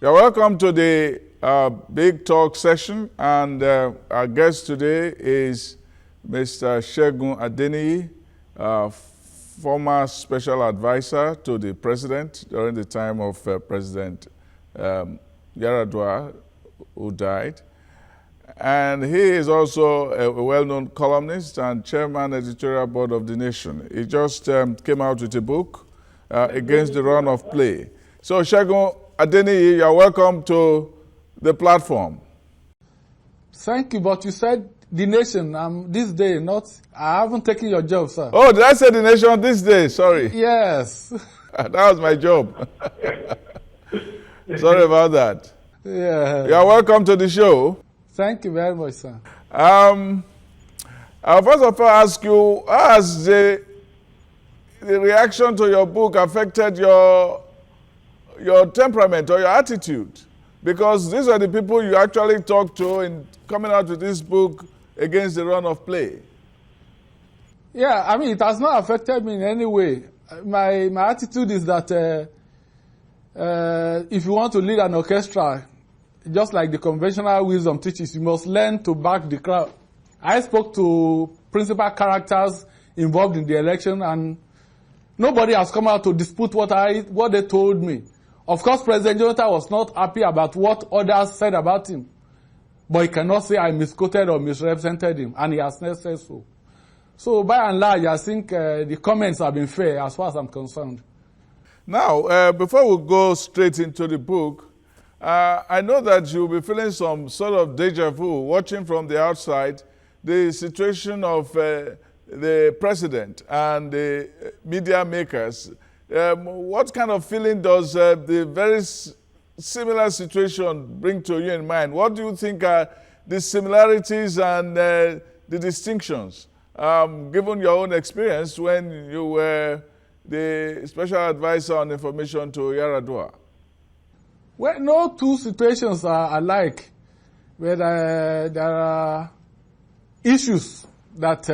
You're welcome to the big talk session, and our guest today is Mr. Segun Adeniyi, former special advisor to the president during the time of President Yaradua, who died. And he is also a well-known columnist and chairman editorial board of The Nation. He just came out with a book, Against the Run of Play. So Segun Adeniyi, you're welcome to the platform. Thank you, but you said The Nation this day, I haven't taken your job, sir. Oh, did I say The Nation this day? Sorry. Yes. That was my job. Sorry about that. Yeah. You're welcome to the show. Thank you very much, sir. I'll first of all ask you, how has the reaction to your book affected your temperament or your attitude? Because these are the people you actually talk to in coming out with this book, Against the Run of Play. Yeah, I mean, it has not affected me in any way. My attitude is that if you want to lead an orchestra, just like the conventional wisdom teaches, you must learn to back the crowd. I spoke to principal characters involved in the election, and nobody has come out to dispute what they told me. Of course, President Jonathan was not happy about what others said about him, but he cannot say I misquoted or misrepresented him, and he has never said so. So by and large, I think the comments have been fair as far as I'm concerned. Now, before we go straight into the book, I know that you'll be feeling some sort of deja vu, watching from the outside the situation of the president and the media makers. What kind of feeling does the very similar situation bring to you in mind? What do you think are the similarities and the distinctions, given your own experience when you were the special advisor on information to Yaradua? Well, no two situations are alike, but there are issues that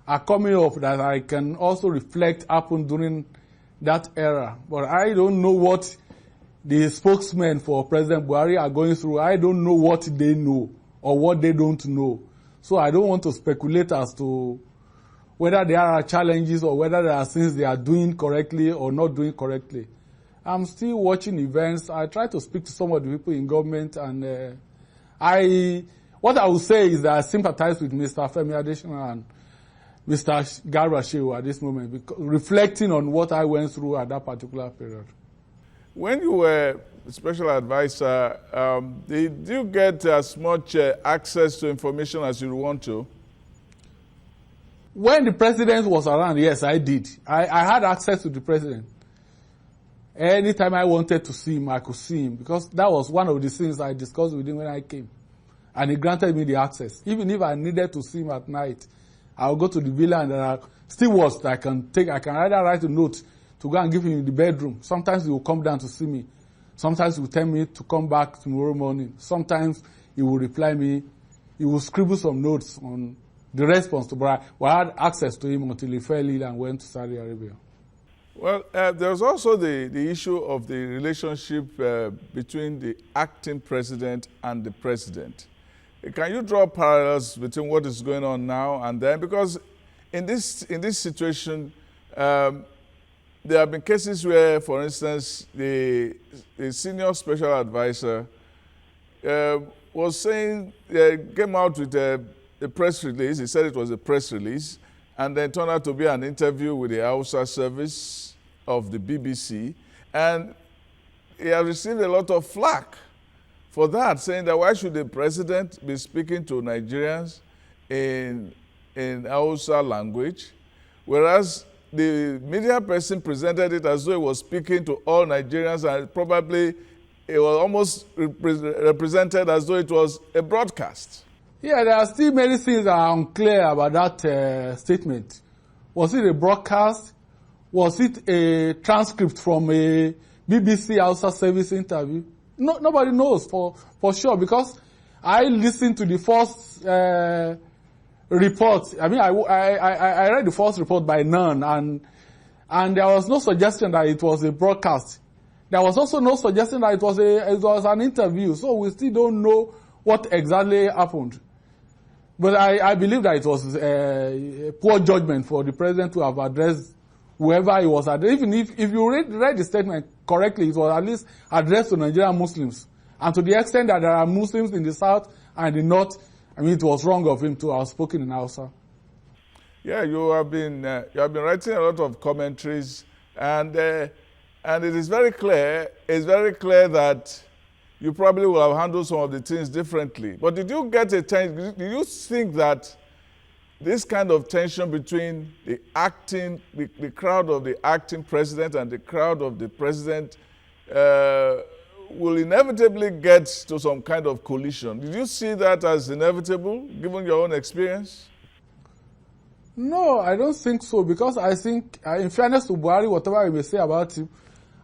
are coming up that I can also reflect happened during that era. But I don't know what the spokesmen for President Buhari are going through. I don't know what they know or what they don't know. So I don't want to speculate as to whether there are challenges or whether there are things they are doing correctly or not doing correctly. I'm still watching events. I try to speak to some of the people in government, and what I would say is that I sympathize with Mr. Femi Adesina and Mr. Garba Shehu at this moment, because reflecting on what I went through at that particular period. When you were special advisor, did you get as much access to information as you want to? When the president was around, yes, I did. I had access to the president. Anytime I wanted to see him, I could see him, because that was one of the things I discussed with him when I came. And he granted me the access. Even if I needed to see him at night, I'll go to the villa and there are still words that I can take. I can either write a note to go and give him in the bedroom. Sometimes he will come down to see me. Sometimes he will tell me to come back tomorrow morning. Sometimes he will reply me. He will scribble some notes on the response to Buhari. Well, I had access to him until he fell ill and went to Saudi Arabia. Well, there's also the issue of the relationship between the acting president and the president. Can you draw parallels between what is going on now and then? Because in this situation, there have been cases where, for instance, the senior special advisor was saying, came out with a press release. He said it was a press release, and then turned out to be an interview with the Hausa service of the BBC. And he has received a lot of flack for that, saying that why should the president be speaking to Nigerians in Hausa language, whereas the media person presented it as though he was speaking to all Nigerians, and probably it was almost represented as though it was a broadcast. Yeah, there are still many things that are unclear about that statement. Was it a broadcast? Was it a transcript from a BBC Hausa service interview? No, nobody knows for sure, because I listened to the first report. I mean, I read the first report by none, and there was no suggestion that it was a broadcast. There was also no suggestion that it was an interview, so we still don't know what exactly happened. But I believe that it was a poor judgment for the president to have addressed whoever he was addressed. Even if you read the statement correctly, it was at least addressed to Nigerian Muslims. And to the extent that there are Muslims in the south and the north, I mean, it was wrong of him to have spoken in Hausa. Yeah, you have been writing a lot of commentaries, and it is very clear. It's very clear that you probably will have handled some of the things differently. But did you get a tension? Did you think that this kind of tension between the crowd of the acting president and the crowd of the president will inevitably get to some kind of collision? Did you see that as inevitable, given your own experience? No, I don't think so, because I think, in fairness to Buhari, whatever you may say about him,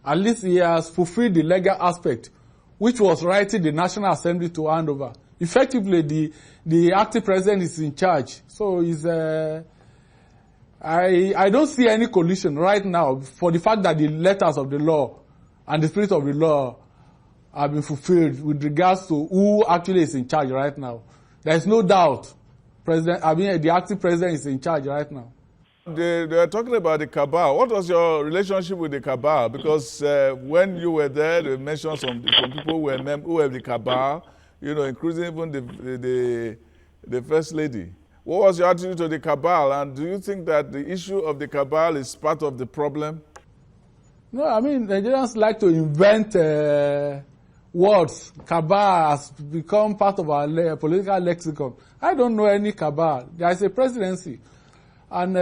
at least he has fulfilled the legal aspect, which was writing the National Assembly to hand over. Effectively, the acting president is in charge. So I don't see any collision right now for the fact that the letters of the law and the spirit of the law have been fulfilled with regards to who actually is in charge right now. There is no doubt the acting president is in charge right now. They are talking about the cabal. What was your relationship with the cabal? Because when you were there, they mentioned some people who were the cabal, you know, including even the first lady. What was your attitude to the cabal? And do you think that the issue of the cabal is part of the problem? No, I mean, Nigerians like to invent words. Cabal has become part of our political lexicon. I don't know any cabal. There is a presidency. And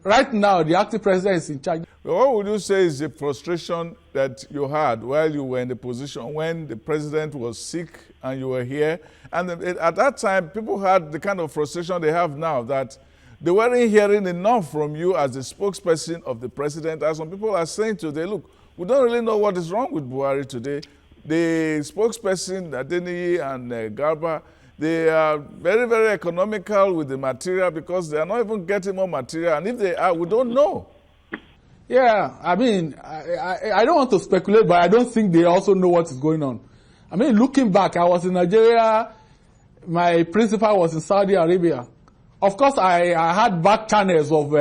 right now, the acting president is in charge. Well, what would you say is the frustration that you had while you were in the position when the president was sick and you were here? And at that time, people had the kind of frustration they have now, that they weren't hearing enough from you as the spokesperson of the president. As some people are saying today, look, we don't really know what is wrong with Buhari today. The spokesperson, Adeniyi and Garba, they are very, very economical with the material because they are not even getting more material. And if they are, we don't know. Yeah, I mean, I don't want to speculate, but I don't think they also know what is going on. I mean, looking back, I was in Nigeria. My principal was in Saudi Arabia. Of course, I had back channels of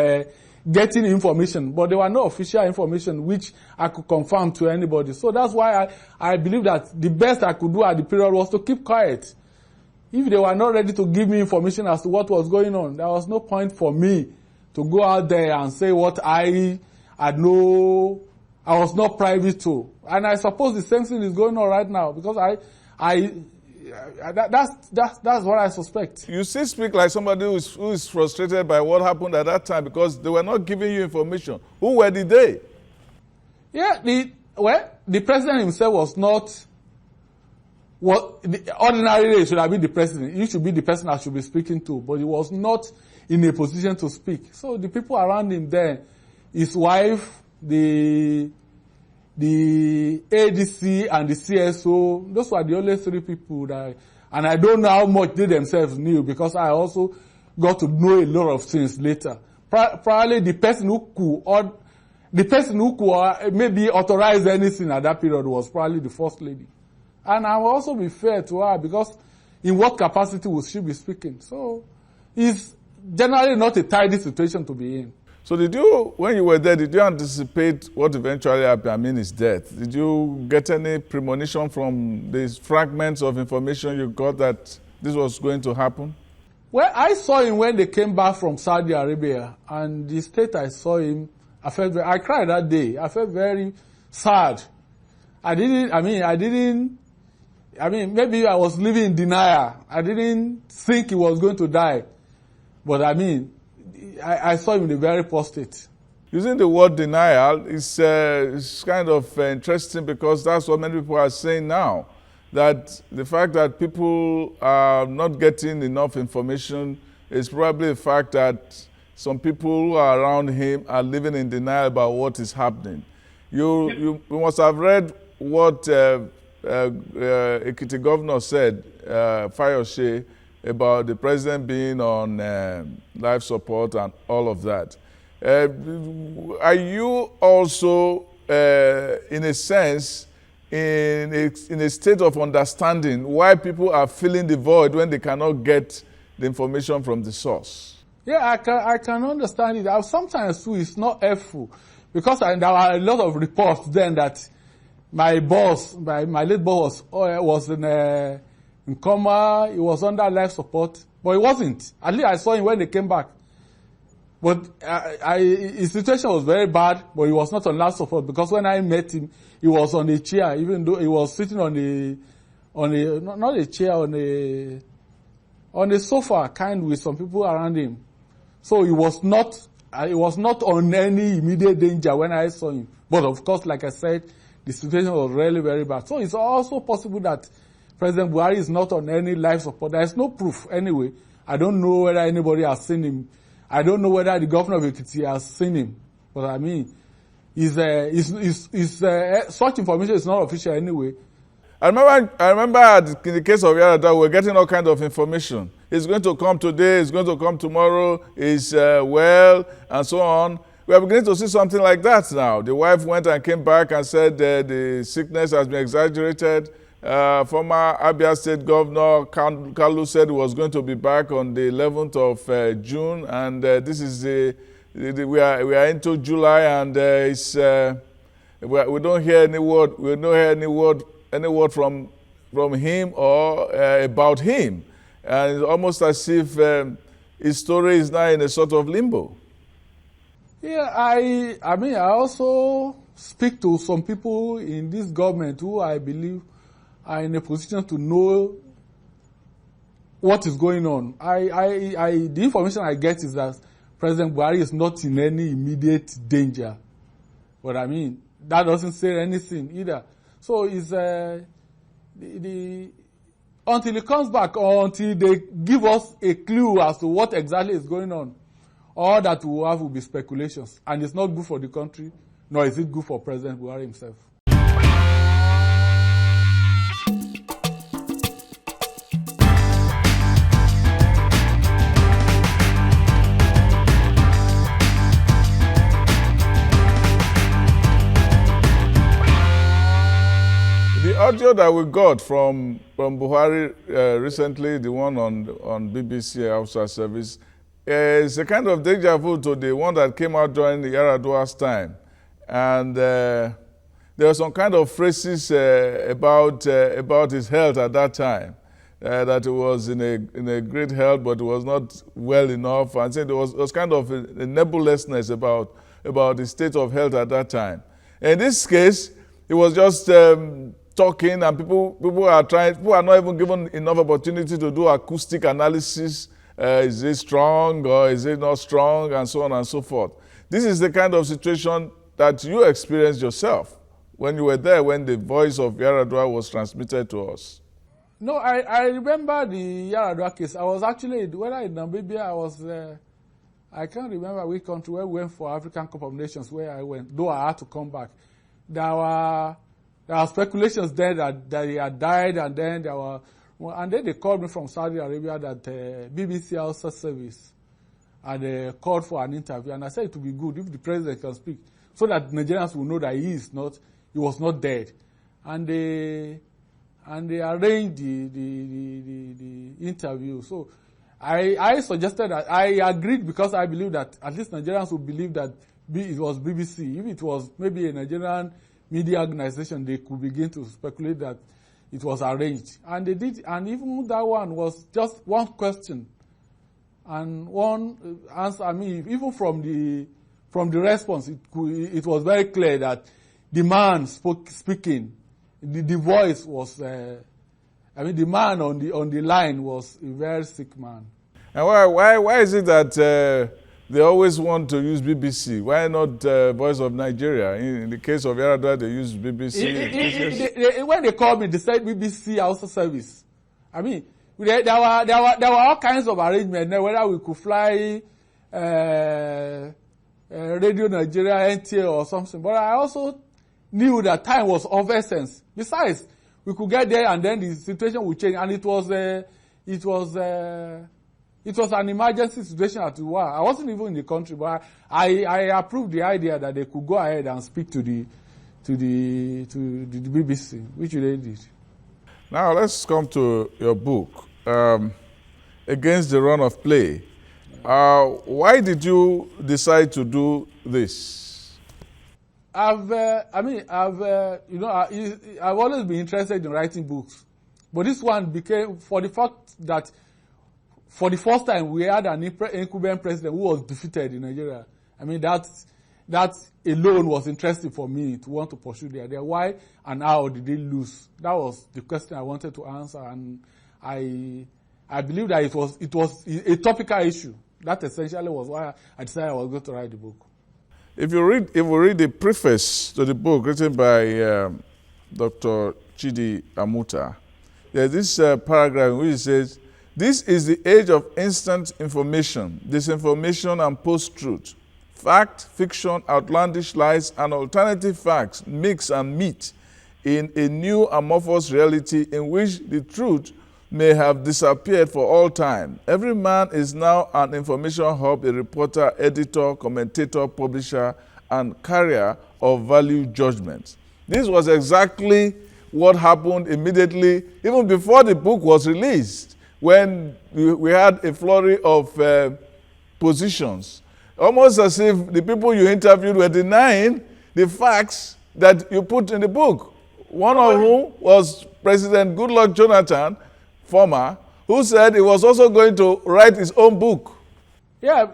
getting information, but there were no official information which I could confirm to anybody. So that's why I believe that the best I could do at the period was to keep quiet. If they were not ready to give me information as to what was going on, there was no point for me to go out there and say what I was not privy to. And I suppose the same thing is going on right now, because that's what I suspect. You still speak like somebody who is frustrated by what happened at that time because they were not giving you information. Who were they? Yeah, the president himself was not. Ordinarily, it should have been the president. He should be the person I should be speaking to, but he was not in a position to speak. So the people around him there, his wife, the ADC and the CSO, those were the only three people that, and I don't know how much they themselves knew, because I also got to know a lot of things later. Probably the person who could maybe authorize anything at that period was probably the first lady. And I will also be fair to her, because in what capacity will she be speaking? So it's generally not a tidy situation to be in. So did you, when you were there, did you anticipate what eventually happened? I mean, his death. Did you get any premonition from these fragments of information you got that this was going to happen? Well, I saw him when they came back from Saudi Arabia, and the state I saw him, I cried that day. I felt very sad. Maybe I was living in denial. I didn't think he was going to die. But I saw him in a very poor state. Using the word denial is kind of interesting, because that's what many people are saying now. That the fact that people are not getting enough information is probably the fact that some people who are around him are living in denial about what is happening. You must have read what Ekiti governor said, Fayose, about the president being on life support and all of that. Are you also in a sense, in a state of understanding why people are filling the void when they cannot get the information from the source. Yeah, I can understand it. Sometimes too, it's not helpful because there were a lot of reports then that my boss, my late boss, was in coma. He was under life support, but he wasn't. At least I saw him when they came back. But his situation was very bad, but he was not on life support because when I met him, he was on a chair, even though he was sitting on not a chair, on a sofa, kind with some people around him. So he was not on any immediate danger when I saw him. But of course, like I said, the situation was really very bad. So it's also possible that President Buhari is not on any life support. There is no proof anyway. I don't know whether anybody has seen him. I don't know whether the governor of Ekiti has seen him. But I mean, such information is not official anyway. I remember in the case of Yar'Adua, we're getting all kinds of information. He's going to come today, he's going to come tomorrow, he's well, and so on. We are beginning to see something like that now. The wife went and came back and said the sickness has been exaggerated. Former Abia State Governor Kalu said he was going to be back on the 11th of June, and this is we are into July, and we don't hear any word. We don't hear any word from him or about him, and it's almost as if his story is now in a sort of limbo. Yeah, I mean, I also speak to some people in this government who I believe are in a position to know what is going on. The information I get is that President Buhari is not in any immediate danger. But I mean, that doesn't say anything either. So it's until he comes back or until they give us a clue as to what exactly is going on, all that we will have will be speculations. And it's not good for the country, nor is it good for President Buhari himself. The audio that we got from Buhari recently, the one on BBC Hausa service, is a kind of deja vu to the one that came out during the Yar'Adua's time. And there were some kind of phrases about his health at that time, that he was in a great health, but he was not well enough. And so there was kind of a nebulousness about the state of health at that time. In this case, he was just talking, and people are not even given enough opportunity to do acoustic analysis. Is it strong or is it not strong, and so on and so forth. This is the kind of situation that you experienced yourself when you were there, when the voice of Yar'Adua was transmitted to us. No, I remember the Yar'Adua case. I was actually, when I in Namibia, I can't remember which country where we went for African Cup of Nations where I went, though I had to come back. There were speculations there that he had died, and then and then they called me from Saudi Arabia that BBC Hausa service had called for an interview, and I said it would be good if the president can speak, so that Nigerians will know that he was not dead, and they arranged the interview. So I suggested that I agreed because I believe that at least Nigerians would believe that it was BBC. If it was maybe a Nigerian media organization, they could begin to speculate that it was arranged. And they did, and even that one was just one question and one answer. I mean, even from the response, it was very clear that the man speaking, the voice was, the man on the line was a very sick man. And why is it that they always want to use BBC? Why not Voice of Nigeria? In the case of Yar'Adua, they use BBC. When they called me, they said BBC Hausa service. I mean, there were all kinds of arrangements there, whether we could fly Radio Nigeria, NTA or something. But I also knew that time was of essence. Besides, we could get there and then the situation would change. And it was an emergency situation at war. I wasn't even in the country, but I approved the idea that they could go ahead and speak to to the BBC, which they did. Now let's come to your book, Against the Run of Play. Why did you decide to do this? I've always been interested in writing books, but this one became for the fact that for the first time we had an incumbent president who was defeated in Nigeria. I mean that alone was interesting for me to want to pursue the idea. Why and how did they lose? That was the question I wanted to answer, and I believe that it was a topical issue. That essentially was why I decided I was going to write the book. If you read the preface to the book written by Dr. Chidi Amuta, there's this paragraph in which it says, "This is the age of instant information, disinformation, and post-truth. Fact, fiction, outlandish lies, and alternative facts mix and meet in a new amorphous reality in which the truth may have disappeared for all time. Every man is now an information hub, a reporter, editor, commentator, publisher, and carrier of value judgments." This was exactly what happened immediately, even before the book was released, when we had a flurry of positions. Almost as if the people you interviewed were denying the facts that you put in the book. One of whom was President Goodluck Jonathan, former, who said he was also going to write his own book. Yeah,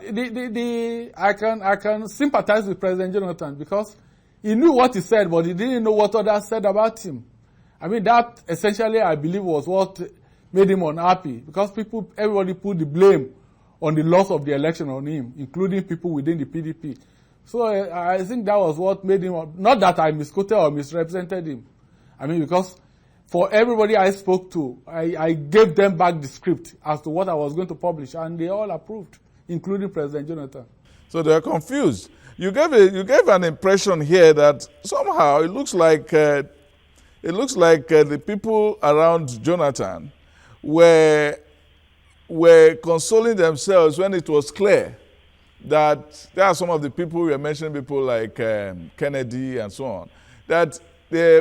I can sympathize with President Jonathan because he knew what he said, but he didn't know what others said about him. I mean, that essentially, I believe, was what made him unhappy because everybody put the blame on the loss of the election on him, including people within the PDP. So I think that was what made him, not that I misquoted or misrepresented him. I mean, because for everybody I spoke to, I gave them back the script as to what I was going to publish, and they all approved, including President Jonathan. So they are confused. You gave an impression here that somehow it looks like the people around Jonathan were consoling themselves when it was clear that there are some of the people we are mentioning, people like Kennedy and so on, that they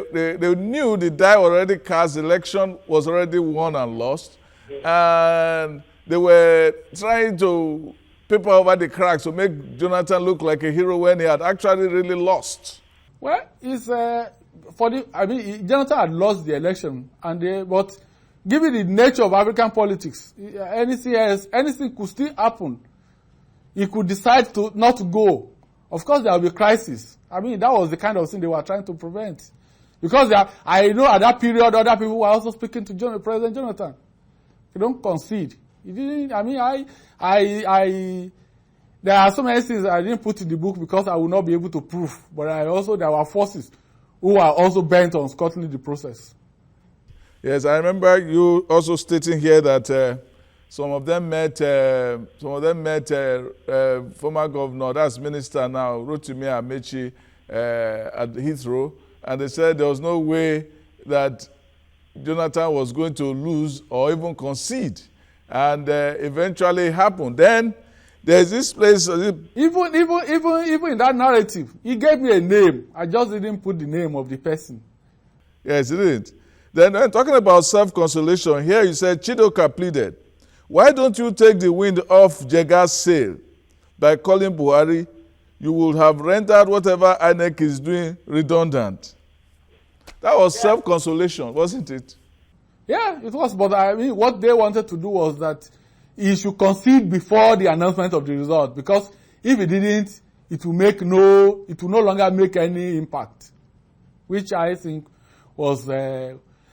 knew the die already cast, the election was already won and lost, and they were trying to paper over the cracks to make Jonathan look like a hero when he had actually really lost. Well, Jonathan had lost the election, but given the nature of African politics, anything could still happen. He could decide not to go. Of course, there will be crisis. I mean, that was the kind of thing they were trying to prevent. Because I know at that period, other people were also speaking to President Jonathan. He don't concede. He didn't. I mean, there are so many things I didn't put in the book because I will not be able to prove. But there were forces who are also bent on scuttling the process. Yes, I remember you also stating here that some of them met former governor, that's minister now, Rotimi Amechi, at Heathrow, and they said there was no way that Jonathan was going to lose or even concede, and eventually it happened. Then there's this place. Even in that narrative, he gave me a name. I just didn't put the name of the person. Yes, he did. Then talking about self-consolation, here you said Chidoka pleaded, "Why don't you take the wind off Jega's sail by calling Buhari? You would have rendered whatever INEC is doing redundant." That was self-consolation, wasn't it? Yeah, it was. But I mean, what they wanted to do was that he should concede before the announcement of the result, because if he didn't, it will no longer make any impact, which I think was.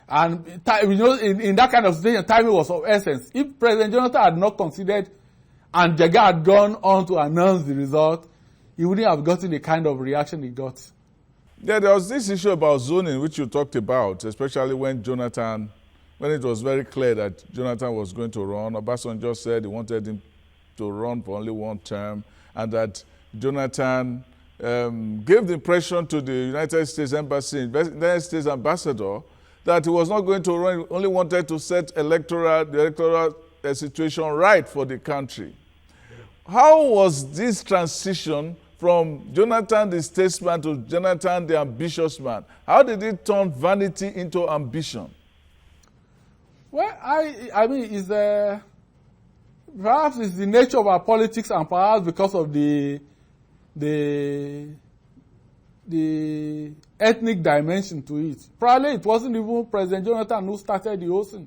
And in that kind of situation, timing was of essence. If President Jonathan had not considered and Jega had gone on to announce the result, he wouldn't have gotten the kind of reaction he got. Yeah, there was this issue about zoning, which you talked about, especially when it was very clear that Jonathan was going to run. Obasanjo said he wanted him to run for only one term, and that Jonathan gave the impression to the United States ambassador, that he was not going to run, he only wanted to set the electoral situation right for the country. How was this transition from Jonathan the statesman to Jonathan the ambitious man? How did it turn vanity into ambition? Well, I mean, perhaps it's the nature of our politics, and perhaps because of the ethnic dimension to it. Probably it wasn't even President Jonathan who started the whole thing.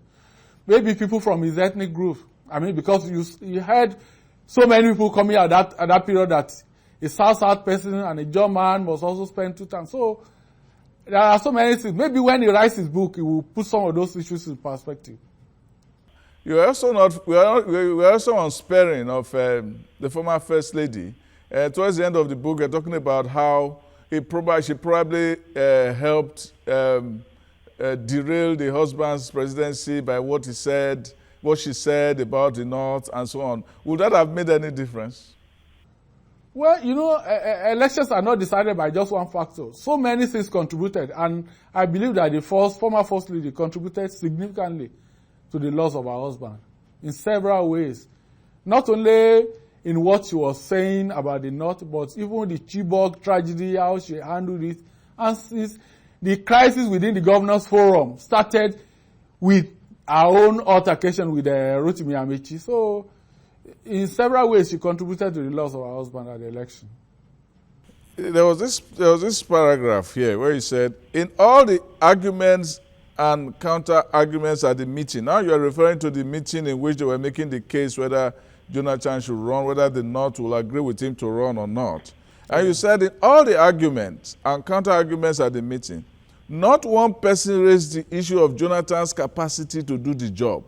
Maybe people from his ethnic group. I mean, because you had so many people coming at that period that a South person and a German must also spend 2 times. So there are so many things. Maybe when he writes his book, he will put some of those issues in perspective. You are also not. We are also unsparing of the former First Lady. Towards the end of the book, you're talking about how she probably helped derail the husband's presidency by what she said about the North, and so on. Would that have made any difference? Well, elections are not decided by just one factor. So many things contributed, and I believe that the former First Lady contributed significantly to the loss of her husband in several ways. Not only in what she was saying about the North, but even the Chibok tragedy, how she handled it. And since the crisis within the Governors Forum started with our own altercation with Rotimi Amechi. So, in several ways, she contributed to the loss of her husband at the election. There was this paragraph here where he said, in all the arguments and counter-arguments at the meeting, now you are referring to the meeting in which they were making the case whether Jonathan should run, whether the North will agree with him to run or not. And you said in all the arguments and counter-arguments at the meeting, not one person raised the issue of Jonathan's capacity to do the job.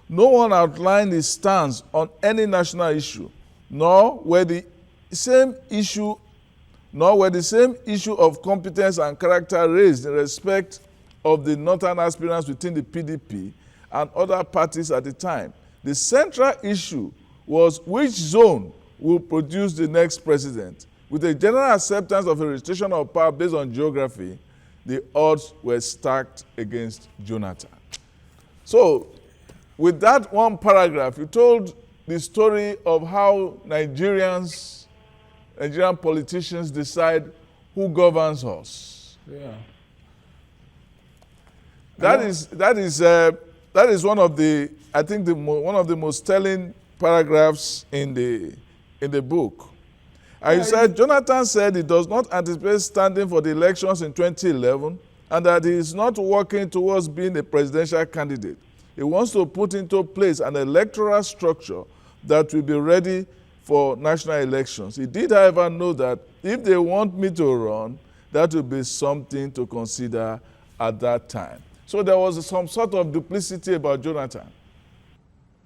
No one outlined his stance on any national issue, nor were the same issue of competence and character raised in respect of the northern aspirants within the PDP and other parties at the time. The central issue was which zone will produce the next president. With a general acceptance of a restriction of power based on geography, the odds were stacked against Jonathan. So, with that one paragraph, you told the story of how Nigerian politicians decide who governs us. Yeah. That is one of the, I think, one of the most telling paragraphs in the book. And you said, Jonathan said he does not anticipate standing for the elections in 2011 and that he is not working towards being a presidential candidate. He wants to put into place an electoral structure that will be ready for national elections. He did, however, know that if they want me to run, that will be something to consider at that time. So there was some sort of duplicity about Jonathan.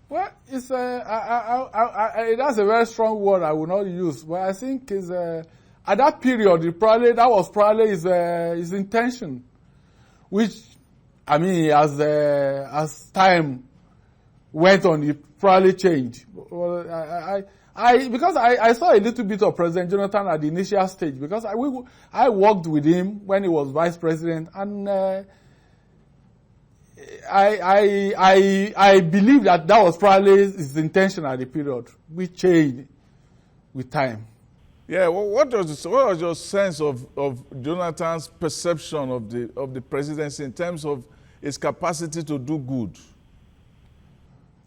Well, it's that's a very strong word I will not use, but I think at that period, that was probably his intention, which, I mean, as time went on, it probably changed. Well, because I saw a little bit of President Jonathan at the initial stage, because I worked with him when he was vice president, and I believe that was probably his intention at the period, which changed with time. Yeah, well, what was your sense of Jonathan's perception of the presidency in terms of his capacity to do good?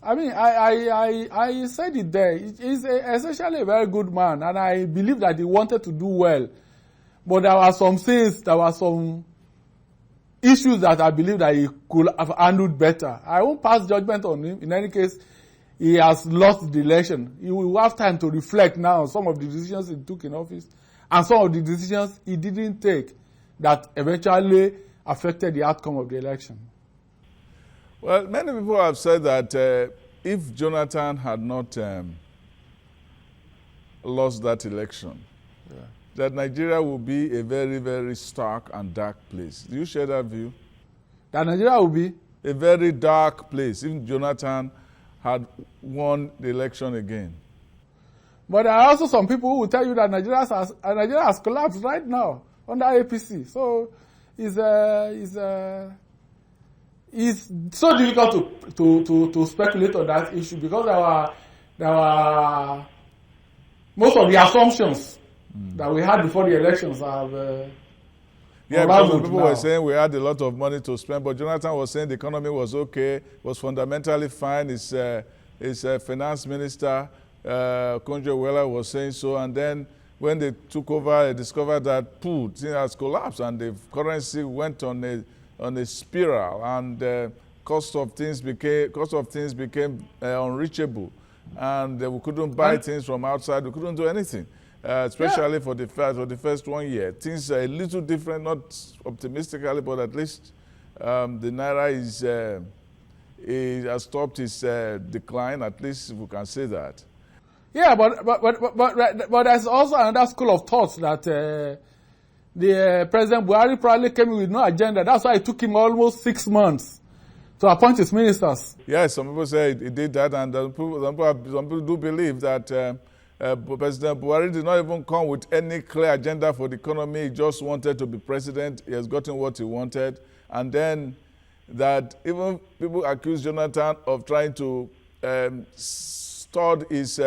I mean, I said it there. He's essentially a very good man, and I believe that he wanted to do well. But there were some issues that I believe that he could have handled better. I won't pass judgment on him. In any case, he has lost the election. He will have time to reflect now on some of the decisions he took in office and some of the decisions he didn't take that eventually affected the outcome of the election. Well, many people have said that if Jonathan had not lost that election, that Nigeria will be a very, very stark and dark place. Do you share that view? That Nigeria will be a very dark place if Jonathan had won the election again. But there are also some people who will tell you that Nigeria has collapsed right now under APC. So it's so difficult to speculate on that issue because there were most of the assumptions that we had before the elections have yeah, because people now. were saying we had a lot of money to spend, but Jonathan was saying the economy was okay, was fundamentally fine. His finance minister, Konjo-Iweala, was saying so, and then when they took over, they discovered that things has collapsed, and the currency went on a spiral, and cost of things became unreachable, and we couldn't buy things from outside. We couldn't do anything. Especially for the first 1 year. Things are a little different, not optimistically, but at least the Naira has stopped its decline, at least we can say that. Yeah, but there's also another school of thought that the President Buhari probably came with no agenda. That's why it took him almost 6 months to appoint his ministers. Yes, some people say he did that, and some people do believe that President Buhari did not even come with any clear agenda for the economy. He just wanted to be president. He has gotten what he wanted. And then that even people accuse Jonathan of trying to stud his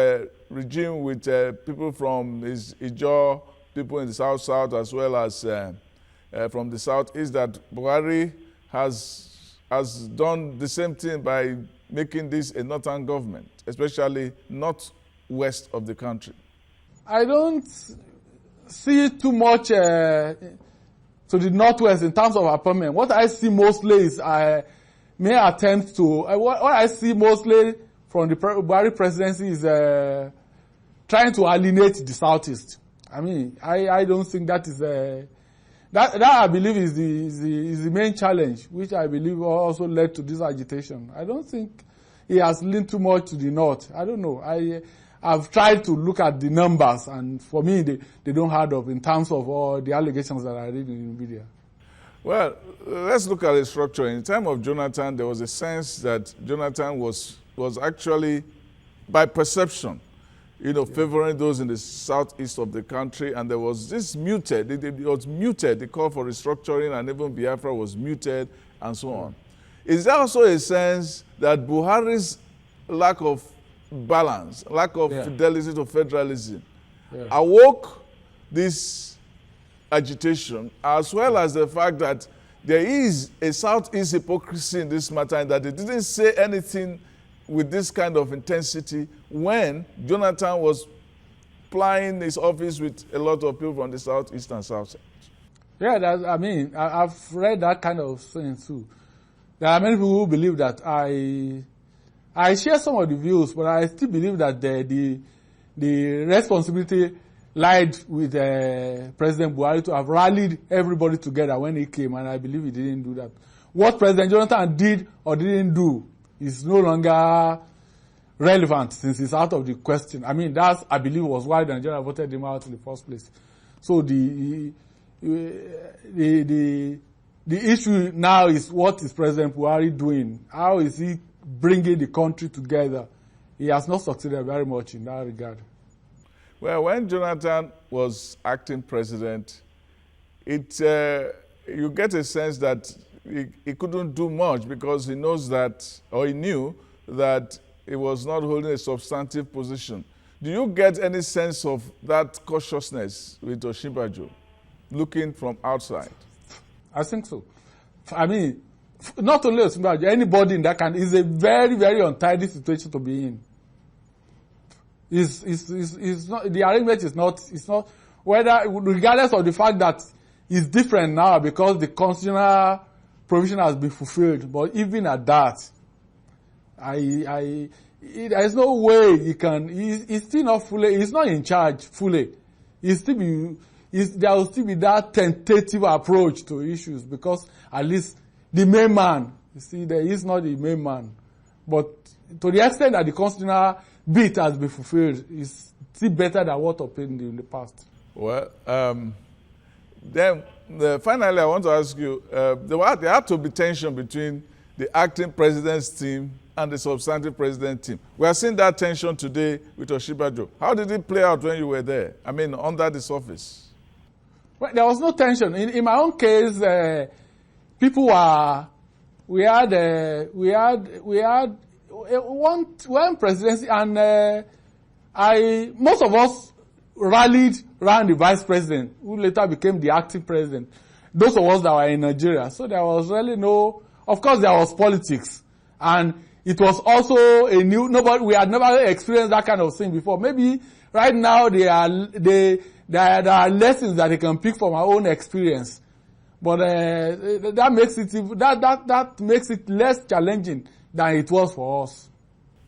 regime with people from his Ijaw, people in the South, as well as from the South, is that Buhari has done the same thing by making this a northern government, especially not west of the country. I don't see too much to the northwest in terms of appointment. What I see mostly is may attempt to what I see mostly from the Buhari presidency is trying to alienate the southeast. I mean, I don't think that is that I believe is the main challenge, which I believe also led to this agitation. I don't think he has leaned too much to the north. I don't know. I've tried to look at the numbers, and for me, they don't add up in terms of all the allegations that I read in the media. Well, let's look at the structure. In the time of Jonathan, there was a sense that Jonathan was actually, by perception, favoring those in the southeast of the country, and there was this muted. It was muted. The call for restructuring, and even Biafra was muted, and so on. Is there also a sense that Buhari's lack of balance, lack of fidelity to federalism, awoke this agitation, as well as the fact that there is a southeast hypocrisy in this matter, and that they didn't say anything with this kind of intensity when Jonathan was plying his office with a lot of people from the southeast and south. Yeah, I've read that kind of thing too. There are many people who believe that I share some of the views, but I still believe that the responsibility lied with President Buhari to have rallied everybody together when he came, and I believe he didn't do that. What President Jonathan did or didn't do is no longer relevant since it's out of the question. I mean, that, I believe, was why Nigeria voted him out in the first place. So the issue now is, what is President Buhari doing? How is he bringing the country together? He has not succeeded very much in that regard. Well, when Jonathan was acting president, you get a sense that he couldn't do much because he knows that, or he knew that he was not holding a substantive position. Do you get any sense of that cautiousness with Osinbajo, looking from outside? I think so. I mean, not only Osinbajo, anybody in that country, is a very, very untidy situation to be in. It's not, the arrangement is not, whether, regardless of the fact that it's different now because the constitutional provision has been fulfilled, but even at that, there's no way he can, he's still not fully, he's not in charge fully. There will still be that tentative approach to issues because at least the main man, you see, there is not the main man. But to the extent that the constitutional bit has been fulfilled, it's still better than what happened in the past. Well, then finally I want to ask you, there had to be tension between the acting president's team and the substantive president team. We are seeing that tension today with Osinbajo. How did it play out when you were there? I mean, under the surface. Well, there was no tension. In my own case, people were, we had one presidency, and most of us rallied ran the vice president, who later became the acting president. Those of us that were in Nigeria. So there was really of course there was politics. And it was also we had never experienced that kind of thing before. Maybe right now there are lessons that they can pick from our own experience. But that makes it less challenging than it was for us.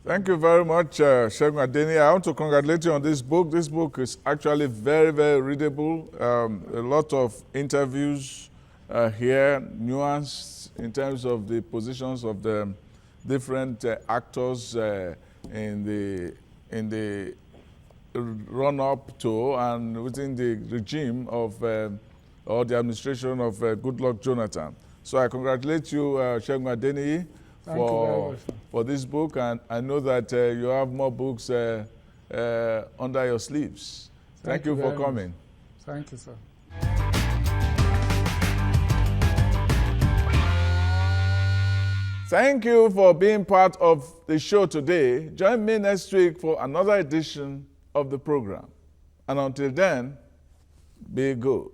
Thank you very much, Segun Adeniyi. I want to congratulate you on this book. This book is actually very, very readable. A lot of interviews here, nuanced in terms of the positions of the different actors in the run-up to and within the regime of or the administration of Goodluck Jonathan. So I congratulate you, Segun Adeniyi, for this book, and I know that you have more books under your sleeves. Thank you for coming. Thank you, sir. Thank you for being part of the show today. Join me next week for another edition of the program. And until then, be good.